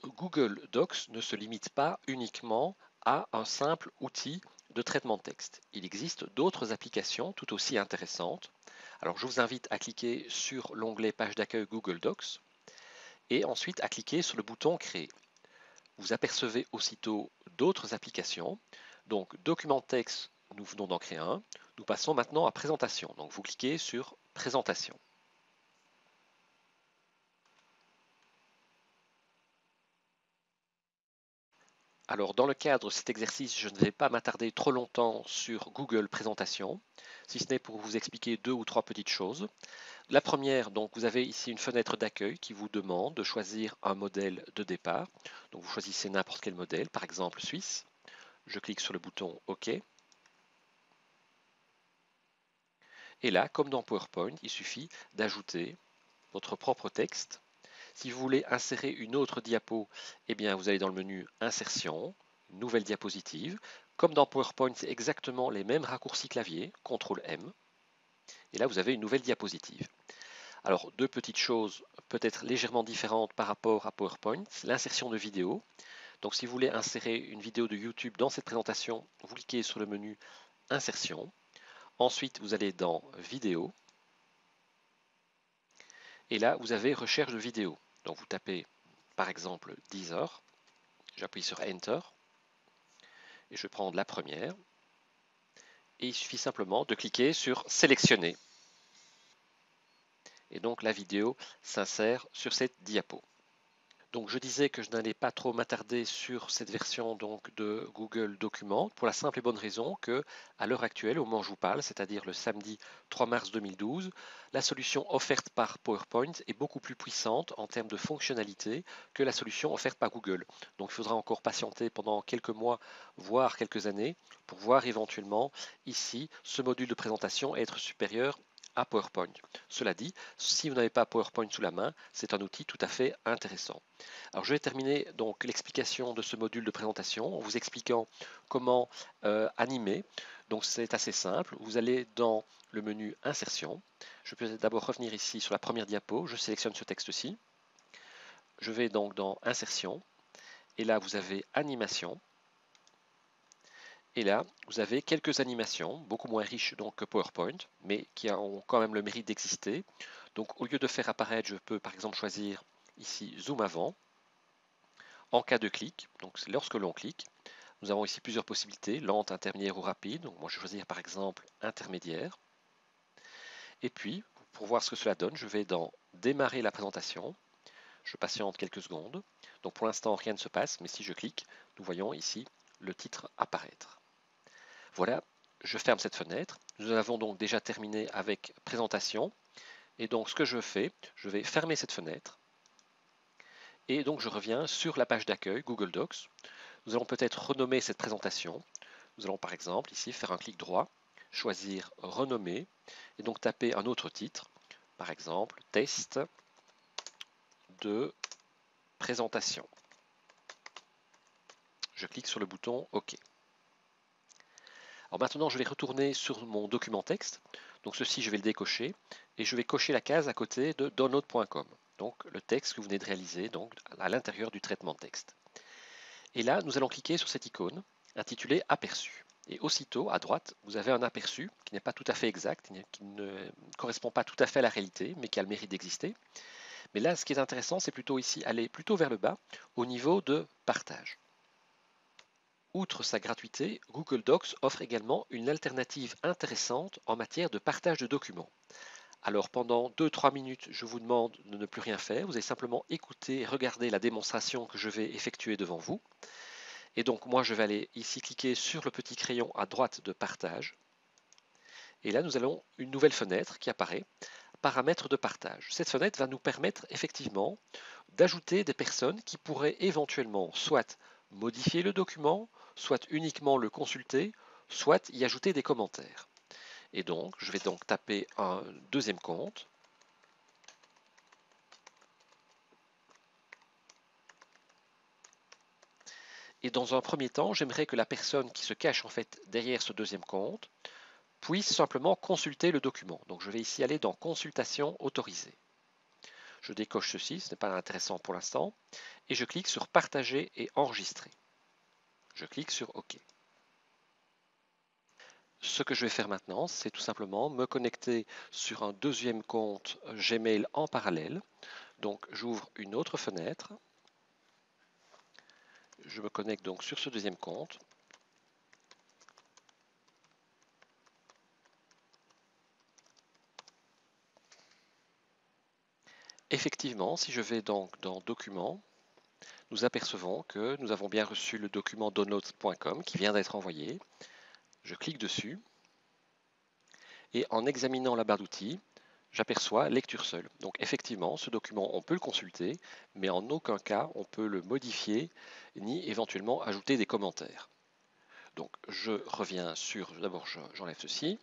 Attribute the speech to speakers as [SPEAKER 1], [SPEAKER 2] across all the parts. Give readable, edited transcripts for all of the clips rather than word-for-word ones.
[SPEAKER 1] Google Docs ne se limite pas uniquement à un simple outil de traitement de texte. Il existe d'autres applications tout aussi intéressantes. Alors je vous invite à cliquer sur l'onglet Page d'accueil Google Docs et ensuite à cliquer sur le bouton Créer. Vous apercevez aussitôt d'autres applications. Donc document de texte, nous venons d'en créer un. Nous passons maintenant à Présentation. Donc vous cliquez sur Présentation. Alors, dans le cadre de cet exercice, je ne vais pas m'attarder trop longtemps sur Google Présentation, si ce n'est pour vous expliquer deux ou trois petites choses. La première, donc, vous avez ici une fenêtre d'accueil qui vous demande de choisir un modèle de départ. Donc, vous choisissez n'importe quel modèle, par exemple suisse. Je clique sur le bouton OK. Et là, comme dans PowerPoint, il suffit d'ajouter votre propre texte. Si vous voulez insérer une autre diapo, eh bien, vous allez dans le menu Insertion, Nouvelle diapositive. Comme dans PowerPoint, c'est exactement les mêmes raccourcis clavier, CTRL-M. Et là, vous avez une nouvelle diapositive. Alors, deux petites choses peut-être légèrement différentes par rapport à PowerPoint, l'insertion de vidéo. Donc, si vous voulez insérer une vidéo de YouTube dans cette présentation, vous cliquez sur le menu Insertion. Ensuite, vous allez dans Vidéo. Et là, vous avez Recherche de vidéo. Donc, vous tapez par exemple Deezer. J'appuie sur Enter et je vais prendre la première. Et il suffit simplement de cliquer sur Sélectionner. Et donc la vidéo s'insère sur cette diapo. Donc je disais que je n'allais pas trop m'attarder sur cette version donc de Google Documents pour la simple et bonne raison que à l'heure actuelle, au moment où je vous parle, c'est-à-dire le samedi 3 mars 2012, la solution offerte par PowerPoint est beaucoup plus puissante en termes de fonctionnalité que la solution offerte par Google. Donc il faudra encore patienter pendant quelques mois, voire quelques années, pour voir éventuellement ici ce module de présentation être supérieur à PowerPoint. Cela dit, si vous n'avez pas PowerPoint sous la main, c'est un outil tout à fait intéressant. Alors je vais terminer donc l'explication de ce module de présentation en vous expliquant comment animer. Donc c'est assez simple. Vous allez dans le menu Insertion. Je peux d'abord revenir ici sur la première diapo. Je sélectionne ce texte-ci. Je vais donc dans Insertion. Et là, vous avez Animation. Et là, vous avez quelques animations, beaucoup moins riches donc que PowerPoint, mais qui ont quand même le mérite d'exister. Donc au lieu de faire apparaître, je peux par exemple choisir ici Zoom avant. En cas de clic, donc c'est lorsque l'on clique, nous avons ici plusieurs possibilités, lente, intermédiaire ou rapide. Donc moi je vais choisir par exemple intermédiaire. Et puis, pour voir ce que cela donne, je vais dans Démarrer la présentation. Je patiente quelques secondes. Donc pour l'instant rien ne se passe, mais si je clique, nous voyons ici le titre apparaître. Voilà, je ferme cette fenêtre. Nous avons donc déjà terminé avec présentation. Et donc ce que je fais, je vais fermer cette fenêtre. Et donc je reviens sur la page d'accueil Google Docs. Nous allons peut-être renommer cette présentation. Nous allons par exemple ici faire un clic droit, choisir Renommer et donc taper un autre titre, par exemple Test de présentation. Je clique sur le bouton OK. Alors maintenant, je vais retourner sur mon document texte. Donc ceci, je vais le décocher et je vais cocher la case à côté de download.com. Donc le texte que vous venez de réaliser donc, à l'intérieur du traitement de texte. Et là, nous allons cliquer sur cette icône intitulée Aperçu. Et aussitôt, à droite, vous avez un aperçu qui n'est pas tout à fait exact, qui ne correspond pas tout à fait à la réalité, mais qui a le mérite d'exister. Mais là, ce qui est intéressant, c'est plutôt ici aller plutôt vers le bas, au niveau de partage. Outre sa gratuité, Google Docs offre également une alternative intéressante en matière de partage de documents. Alors pendant 2-3 minutes, je vous demande de ne plus rien faire. Vous allez simplement écouter et regarder la démonstration que je vais effectuer devant vous. Et donc moi, je vais aller ici cliquer sur le petit crayon à droite de partage. Et là, nous allons une nouvelle fenêtre qui apparaît, paramètres de partage. Cette fenêtre va nous permettre effectivement d'ajouter des personnes qui pourraient éventuellement soit modifier le document, soit uniquement le consulter, soit y ajouter des commentaires. Et donc, je vais donc taper un deuxième compte. Et dans un premier temps, j'aimerais que la personne qui se cache en fait derrière ce deuxième compte puisse simplement consulter le document. Donc je vais ici aller dans Consultation autorisée. Je décoche ceci, ce n'est pas intéressant pour l'instant, et je clique sur Partager et enregistrer. Je clique sur OK. Ce que je vais faire maintenant, c'est tout simplement me connecter sur un deuxième compte Gmail en parallèle. Donc j'ouvre une autre fenêtre. Je me connecte donc sur ce deuxième compte. Effectivement, si je vais donc dans Documents, nous apercevons que nous avons bien reçu le document downloads.com qui vient d'être envoyé. Je clique dessus et en examinant la barre d'outils, j'aperçois lecture seule. Donc effectivement, ce document, on peut le consulter, mais en aucun cas on peut le modifier ni éventuellement ajouter des commentaires. Donc je reviens sur, d'abord j'enlève ceci,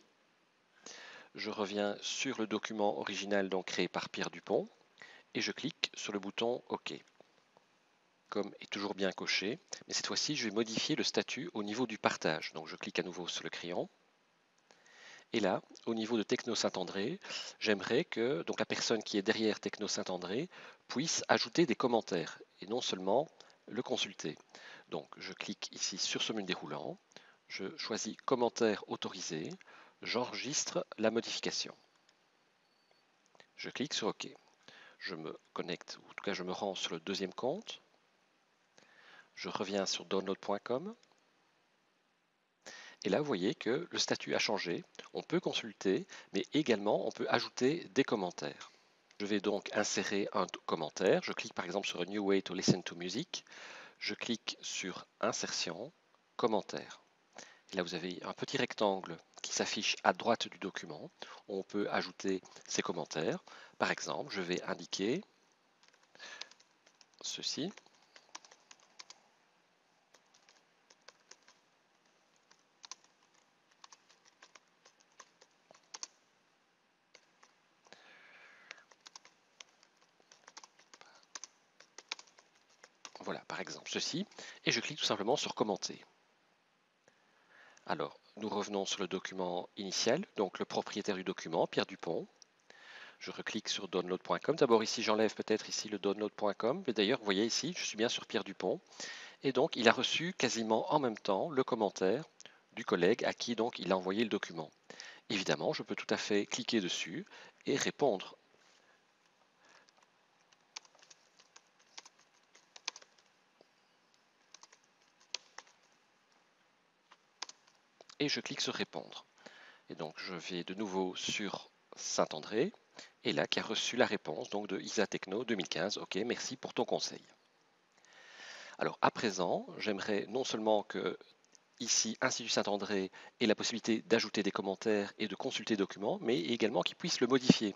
[SPEAKER 1] je reviens sur le document original donc créé par Pierre Dupont et je clique sur le bouton OK. Comme est toujours bien coché, mais cette fois-ci je vais modifier le statut au niveau du partage. Donc je clique à nouveau sur le crayon. Et là, au niveau de Techno Saint-André, j'aimerais que donc, la personne qui est derrière Techno Saint-André puisse ajouter des commentaires et non seulement le consulter. Donc je clique ici sur ce menu déroulant, je choisis commentaire autorisé, j'enregistre la modification. Je clique sur OK. Je me connecte, ou en tout cas je me rends sur le deuxième compte. Je reviens sur download.com. Et là, vous voyez que le statut a changé. On peut consulter, mais également on peut ajouter des commentaires. Je vais donc insérer un commentaire. Je clique par exemple sur A New Way to Listen to Music. Je clique sur Insertion, Commentaire. Et là, vous avez un petit rectangle qui s'affiche à droite du document. On peut ajouter ces commentaires. Par exemple, je vais indiquer ceci. Voilà, par exemple, ceci. Et je clique tout simplement sur Commenter. Alors, nous revenons sur le document initial, donc le propriétaire du document, Pierre Dupont. Je reclique sur download.com. D'abord ici, j'enlève peut-être ici le download.com. Mais d'ailleurs, vous voyez ici, je suis bien sur Pierre Dupont. Et donc, il a reçu quasiment en même temps le commentaire du collègue à qui donc il a envoyé le document. Évidemment, je peux tout à fait cliquer dessus et répondre. Et je clique sur répondre. Et donc, je vais de nouveau sur Saint-André. Et là, qui a reçu la réponse donc de ISA Techno 2015. OK, merci pour ton conseil. Alors, à présent, j'aimerais non seulement que ici, Institut Saint-André ait la possibilité d'ajouter des commentaires et de consulter les documents, mais également qu'il puisse le modifier.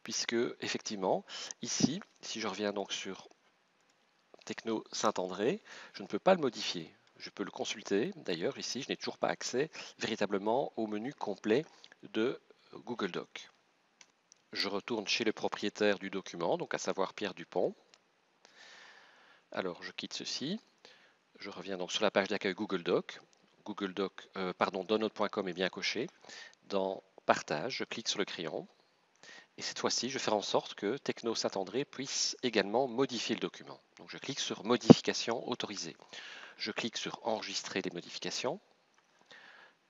[SPEAKER 1] Puisque, effectivement, ici, si je reviens donc sur Techno Saint-André, je ne peux pas le modifier. Je peux le consulter. D'ailleurs, ici, je n'ai toujours pas accès véritablement au menu complet de Google Doc. Je retourne chez le propriétaire du document, donc à savoir Pierre Dupont. Alors, je quitte ceci. Je reviens donc sur la page d'accueil Google Doc. Download.com est bien coché. Dans Partage, je clique sur le crayon. Et cette fois-ci, je vais faire en sorte que Techno Saint-André puisse également modifier le document. Donc je clique sur Modification autorisée. Je clique sur Enregistrer les modifications.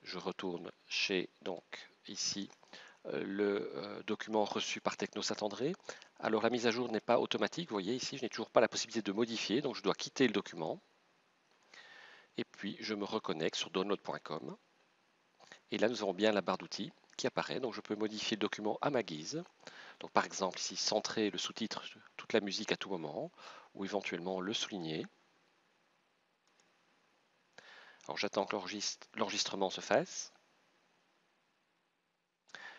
[SPEAKER 1] Je retourne chez, donc ici, le document reçu par Techno Saint-André. Alors la mise à jour n'est pas automatique. Vous voyez ici, je n'ai toujours pas la possibilité de modifier, donc je dois quitter le document. Et puis je me reconnecte sur download.com. Et là, nous avons bien la barre d'outils qui apparaît. Donc je peux modifier le document à ma guise. Donc par exemple ici, centrer le sous-titre toute la musique à tout moment, ou éventuellement le souligner. Alors j'attends que l'enregistrement se fasse.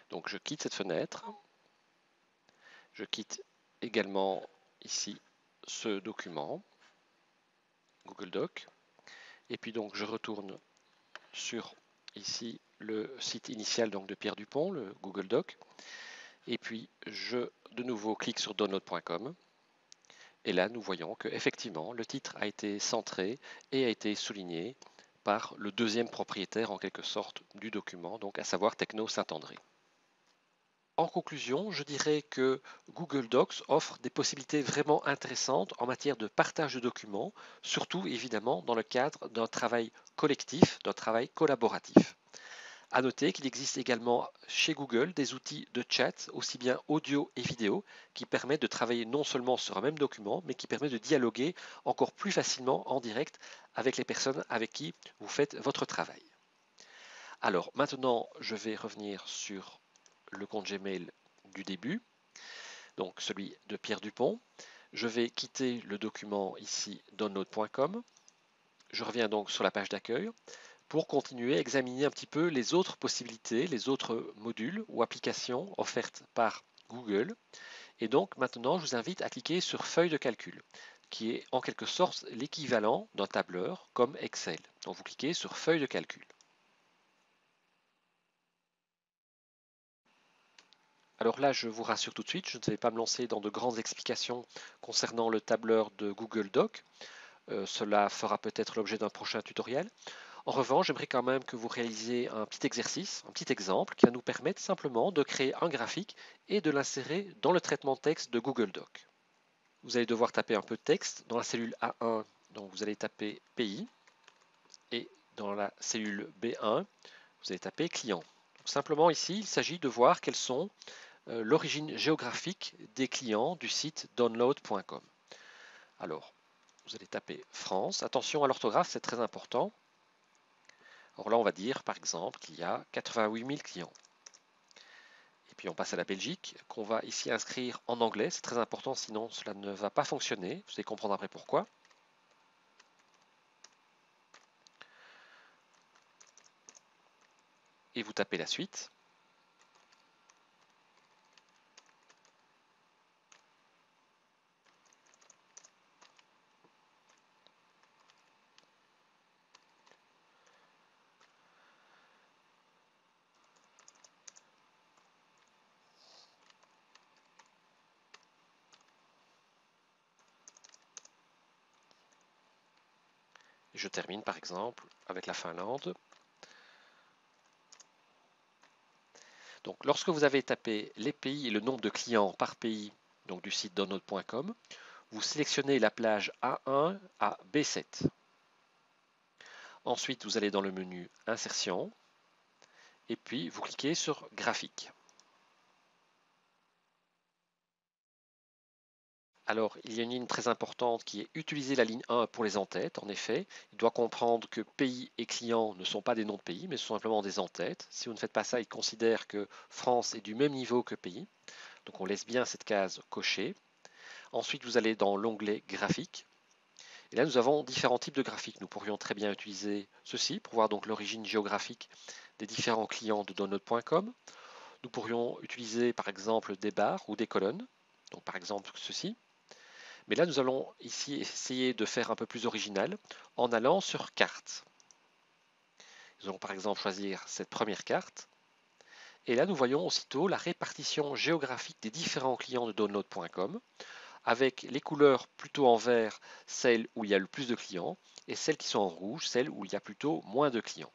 [SPEAKER 1] Donc je quitte cette fenêtre. Je quitte également ici ce document, Google Doc. Et puis donc je retourne sur ici le site initial donc, de Pierre Dupont, le Google Doc. Et puis je de nouveau clique sur download.com. Et là, nous voyons qu'effectivement, le titre a été centré et a été souligné par le deuxième propriétaire en quelque sorte du document, donc à savoir Techno Saint-André. En conclusion, je dirais que Google Docs offre des possibilités vraiment intéressantes en matière de partage de documents, surtout évidemment dans le cadre d'un travail collectif, d'un travail collaboratif. À noter qu'il existe également chez Google des outils de chat, aussi bien audio et vidéo, qui permettent de travailler non seulement sur un même document, mais qui permettent de dialoguer encore plus facilement en direct avec les personnes avec qui vous faites votre travail. Alors maintenant, je vais revenir sur le compte Gmail du début, donc celui de Pierre Dupont. Je vais quitter le document ici download.com. Je reviens donc sur la page d'accueil pour continuer à examiner un petit peu les autres possibilités, les autres modules ou applications offertes par Google. Et donc maintenant, je vous invite à cliquer sur Feuille de calcul, qui est en quelque sorte l'équivalent d'un tableur comme Excel. Donc vous cliquez sur Feuille de calcul. Alors là, je vous rassure tout de suite, je ne vais pas me lancer dans de grandes explications concernant le tableur de Google Doc. Cela fera peut-être l'objet d'un prochain tutoriel. En revanche, j'aimerais quand même que vous réalisiez un petit exercice, un petit exemple qui va nous permettre simplement de créer un graphique et de l'insérer dans le traitement de texte de Google Doc. Vous allez devoir taper un peu de texte dans la cellule A1, donc vous allez taper pays, et dans la cellule B1, vous allez taper client. Donc simplement ici, il s'agit de voir quelles sont l'origine géographique des clients du site download.com. Alors, vous allez taper France. Attention à l'orthographe, c'est très important. Alors là, on va dire par exemple qu'il y a 88 000 clients. Et puis on passe à la Belgique, qu'on va ici inscrire en anglais. C'est très important, sinon cela ne va pas fonctionner. Vous allez comprendre après pourquoi. Et vous tapez la suite. Et je termine par exemple avec la Finlande. Donc lorsque vous avez tapé les pays et le nombre de clients par pays donc du site download.com, vous sélectionnez la plage A1 à B7. Ensuite, vous allez dans le menu Insertion et puis vous cliquez sur Graphique. Alors, il y a une ligne très importante qui est utiliser la ligne 1 pour les entêtes. En effet, il doit comprendre que pays et client ne sont pas des noms de pays, mais ce sont simplement des entêtes. Si vous ne faites pas ça, il considère que France est du même niveau que pays. Donc, on laisse bien cette case cochée. Ensuite, vous allez dans l'onglet Graphique. Et là, nous avons différents types de graphiques. Nous pourrions très bien utiliser ceci pour voir donc l'origine géographique des différents clients de download.com. Nous pourrions utiliser par exemple des barres ou des colonnes. Donc, par exemple, ceci. Mais là, nous allons ici essayer de faire un peu plus original en allant sur carte. Nous allons par exemple choisir cette première carte. Et là, nous voyons aussitôt la répartition géographique des différents clients de download.com avec les couleurs plutôt en vert, celles où il y a le plus de clients, et celles qui sont en rouge, celles où il y a plutôt moins de clients.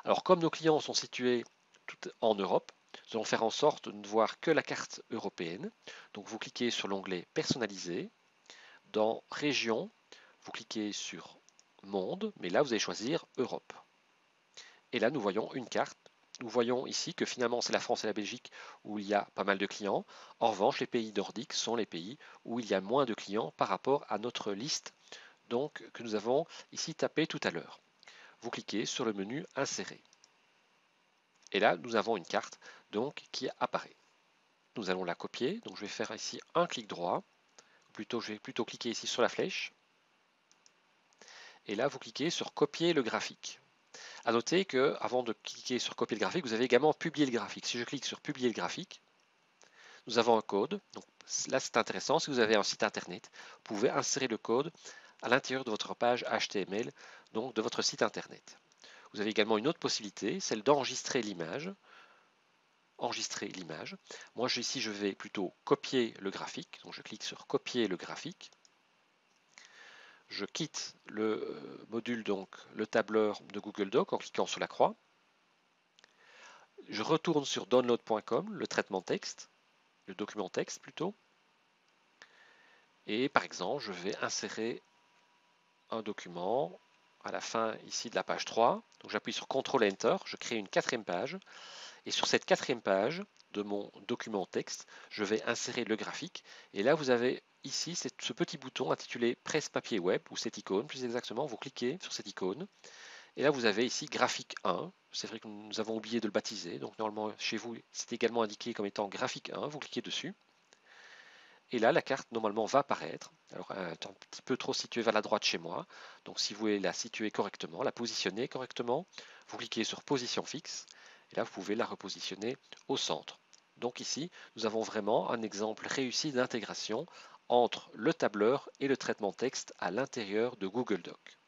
[SPEAKER 1] Alors comme nos clients sont situés tout en Europe, nous allons faire en sorte de ne voir que la carte européenne. Donc vous cliquez sur l'onglet Personnaliser. Dans Région, vous cliquez sur Monde, mais là vous allez choisir Europe. Et là nous voyons une carte. Nous voyons ici que finalement c'est la France et la Belgique où il y a pas mal de clients. En revanche, les pays nordiques sont les pays où il y a moins de clients par rapport à notre liste donc, que nous avons ici tapé tout à l'heure. Vous cliquez sur le menu Insérer. Et là, nous avons une carte donc, qui apparaît. Nous allons la copier. Donc je vais faire ici un clic droit. Je vais plutôt cliquer ici sur la flèche. Et là, vous cliquez sur Copier le graphique. A noter que, avant de cliquer sur Copier le graphique, vous avez également publié le graphique. Si je clique sur Publier le graphique, nous avons un code. Donc là, c'est intéressant. Si vous avez un site internet, vous pouvez insérer le code à l'intérieur de votre page HTML, donc de votre site internet. Vous avez également une autre possibilité, celle d'enregistrer l'image. Enregistrer l'image. Moi, ici, je vais plutôt copier le graphique. Donc, je clique sur Copier le graphique. Je quitte le module, donc le tableur de Google Doc en cliquant sur la croix. Je retourne sur download.com, le traitement texte, le document texte plutôt. Et par exemple, je vais insérer un document à la fin ici de la page 3. Donc j'appuie sur CTRL Enter, je crée une quatrième page. Et sur cette quatrième page de mon document texte, je vais insérer le graphique. Et là, vous avez ici ce petit bouton intitulé Presse-papier web, ou cette icône, plus exactement, vous cliquez sur cette icône. Et là, vous avez ici graphique 1. C'est vrai que nous avons oublié de le baptiser. Donc normalement, chez vous, c'est également indiqué comme étant graphique 1. Vous cliquez dessus. Et là, la carte, normalement, va apparaître. Alors, elle est un petit peu trop située vers la droite chez moi. Donc, si vous voulez la situer correctement, la positionner correctement, vous cliquez sur Position fixe. Et là, vous pouvez la repositionner au centre. Donc ici, nous avons vraiment un exemple réussi d'intégration entre le tableur et le traitement texte à l'intérieur de Google Docs.